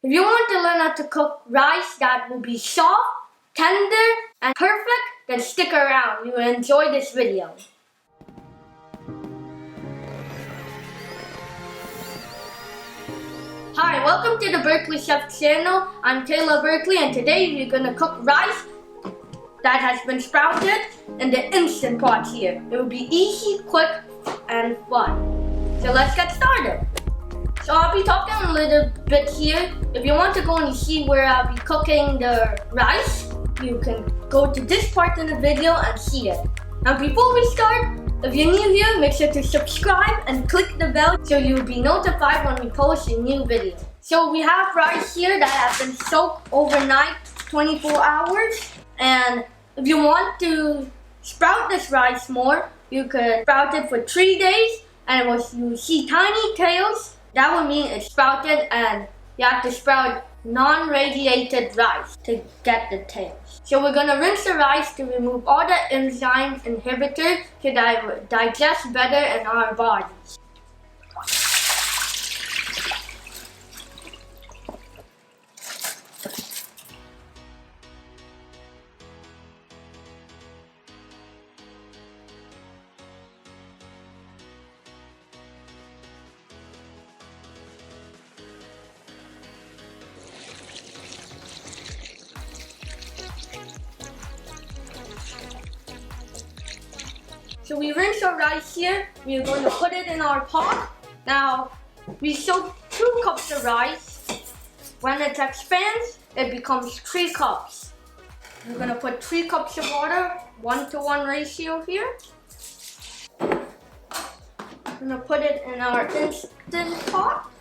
If you want to learn how to cook rice that will be soft, tender, and perfect, then stick around. You will enjoy this video. Hi, welcome to the Berkeley Chef channel. I'm Taylor Berkeley, and today we're going to cook rice that has been sprouted in the Instant Pot here. It will be easy, quick, and fun. So let's get started. So I'll be talking a little bit here. If you want to go and see where I'll be cooking the rice, you can go to this part in the video and see it. Now before we start, if you're new here, make sure to subscribe and click the bell so you'll be notified when we post a new video. So we have rice here that has been soaked overnight, 24 hours. And if you want to sprout this rice more, you could sprout it for 3 days. And once you see tiny tails, that would mean it's sprouted, and you have to sprout non-radiated rice to get the tails. So we're going to rinse the rice to remove all the enzyme inhibitors so that it will digest better in our bodies. So we rinse our rice here. We're going to put it in our pot. Now, we soak 2 cups of rice. When it expands, it becomes 3 cups. We're going to put 3 cups of water, 1-to-1 ratio here. We're going to put it in our Instant Pot.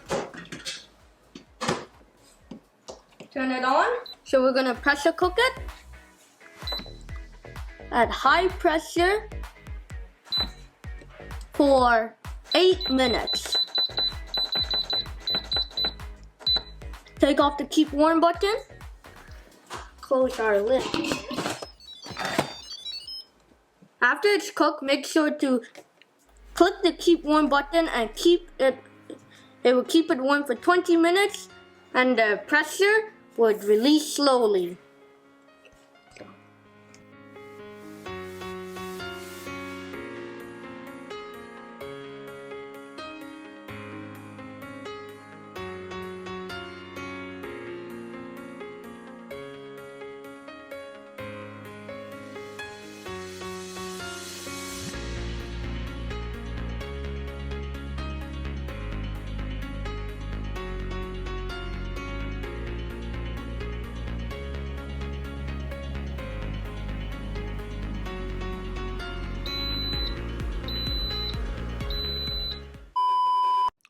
Turn it on. So we're going to pressure cook it at high pressure for 8 minutes. Take off the keep warm button. Close our lid. After it's cooked, make sure to click the keep warm button and it will keep it warm for 20 minutes, and the pressure would release slowly.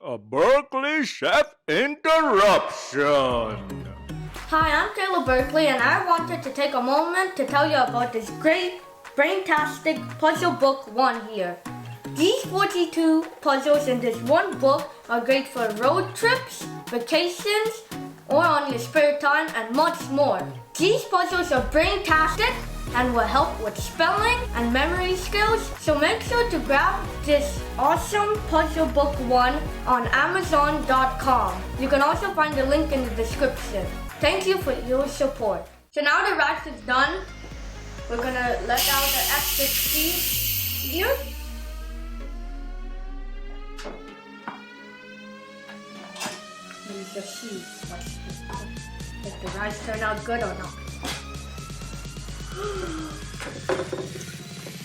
A Berkeley Chef interruption. Hi, I'm Taylor Berkeley, and I wanted to take a moment to tell you about this great brain-tastic puzzle book 1 here. These 42 puzzles in this one book are great for road trips, vacations, or on your spare time, and much more. These puzzles are brain-tastic and will help with spelling and memory skills, so make sure to grab this awesome puzzle book 1 on Amazon.com. You can also find the link in the description. Thank you for your support. So now the rice is done. We're gonna let out the extra seeds here. Use the seeds. If the rice turned out good or not.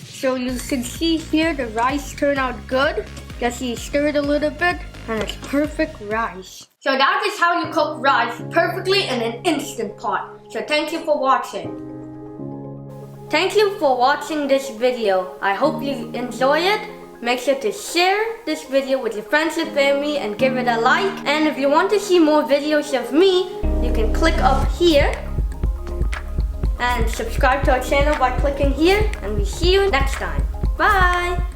So you can see here the rice turned out good. Just you stir it a little bit and it's perfect rice. So that is how you cook rice perfectly in an Instant Pot. So thank you for watching. Thank you for watching this video. I hope you enjoy it. Make sure to share this video with your friends and family and give it a like. And if you want to see more videos of me, you can click up here and subscribe to our channel by clicking here, and we see you next time. Bye!